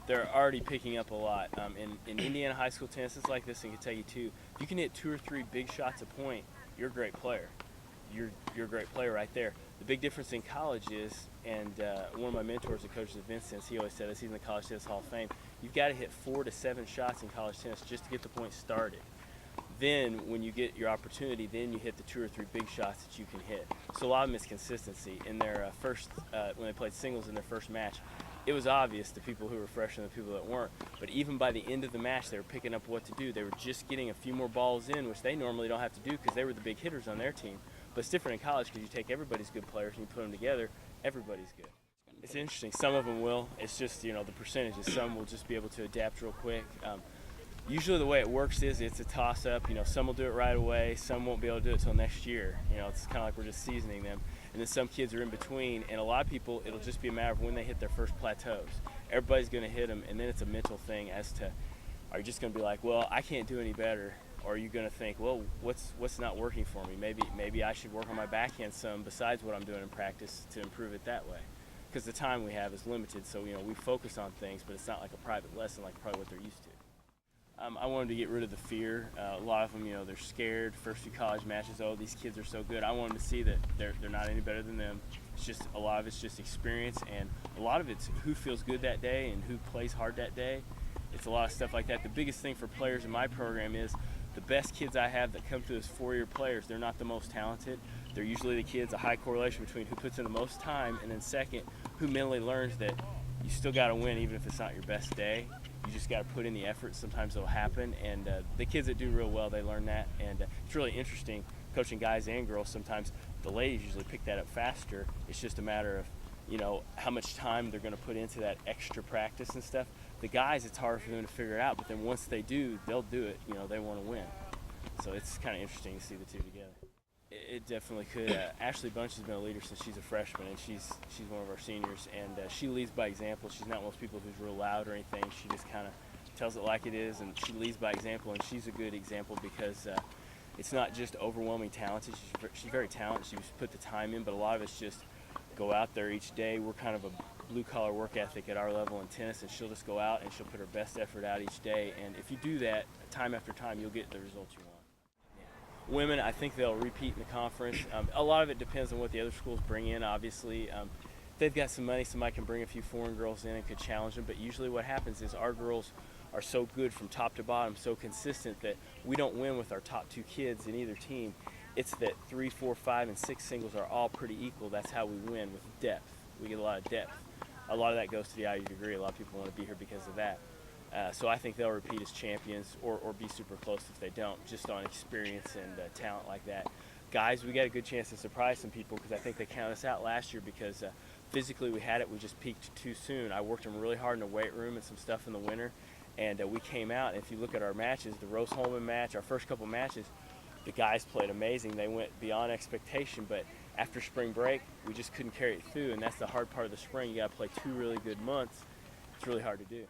they're already picking up a lot. In Indiana high school tennis, it's like this in Kentucky too. If you can hit 2 or 3 big shots a point, you're a great player. You're a great player right there. The big difference in college is, and one of my mentors, the coach of Vincent's, he always said this, he's in the College Tennis Hall of Fame, you've got to hit 4 to 7 shots in college tennis just to get the point started. Then when you get your opportunity, then you hit the 2 or 3 big shots that you can hit. So a lot of them is consistency. In their when they played singles in their first match, it was obvious to people who were fresh and the people that weren't. But even by the end of the match, they were picking up what to do. They were just getting a few more balls in, which they normally don't have to do because they were the big hitters on their team. But it's different in college because you take everybody's good players and you put them together, everybody's good. It's interesting. Some of them will. It's just, the percentages. Some will just be able to adapt real quick. Usually the way it works is it's a toss-up. Some will do it right away. Some won't be able to do it until next year. It's kind of like we're just seasoning them. And then some kids are in between. And a lot of people, it'll just be a matter of when they hit their first plateaus. Everybody's going to hit them, and then it's a mental thing as to, are you just going to be like, well, I can't do any better? Or are you going to think, well, what's not working for me? Maybe I should work on my backhand some besides what I'm doing in practice to improve it that way. Because the time we have is limited, so we focus on things, but it's not like a private lesson like probably what they're used to. I wanted to get rid of the fear. A lot of them, they're scared. First few college matches, oh, these kids are so good. I want them to see that they're not any better than them. It's just a lot of it's just experience, and a lot of it's who feels good that day and who plays hard that day. It's a lot of stuff like that. The biggest thing for players in my program is the best kids I have that come through as 4-year players, they're not the most talented. They're usually the kids, a high correlation between who puts in the most time, and then second, who mentally learns that you still got to win even if it's not your best day. You just got to put in the effort. Sometimes it'll happen, and the kids that do real well, they learn that, and it's really interesting coaching guys and girls. Sometimes the ladies usually pick that up faster. It's just a matter of how much time they're going to put into that extra practice and stuff. The guys, it's hard for them to figure it out, but then once they do, they'll do it. They want to win. So it's kind of interesting to see the two together. It definitely could. Ashley Bunch has been a leader since she's a freshman, and she's one of our seniors, and she leads by example. She's not most people who's real loud or anything. She just kind of tells it like it is, and she leads by example, and she's a good example because it's not just overwhelming talented. She's very talented. She's put the time in, but a lot of it's just go out there each day. We're kind of a blue-collar work ethic at our level in tennis, and she'll just go out and she'll put her best effort out each day, and if you do that time after time, you'll get the results you want. Women, I think they'll repeat in the conference. A lot of it depends on what the other schools bring in, obviously. If they've got some money, somebody can bring a few foreign girls in and could challenge them, but usually what happens is our girls are so good from top to bottom, so consistent that we don't win with our top 2 kids in either team. It's that 3, 4, 5, and 6 singles are all pretty equal. That's how we win, with depth. We get a lot of depth. A lot of that goes to the IU degree. A lot of people want to be here because of that. So I think they'll repeat as champions or be super close if they don't, just on experience and talent like that. Guys, we got a good chance to surprise some people because I think they counted us out last year because physically we had it. We just peaked too soon. I worked them really hard in the weight room and some stuff in the winter, and we came out. And if you look at our matches, the Rose Holman match, our first couple matches, the guys played amazing. They went beyond expectation, but after spring break, we just couldn't carry it through, and that's the hard part of the spring. You got to play 2 really good months. It's really hard to do.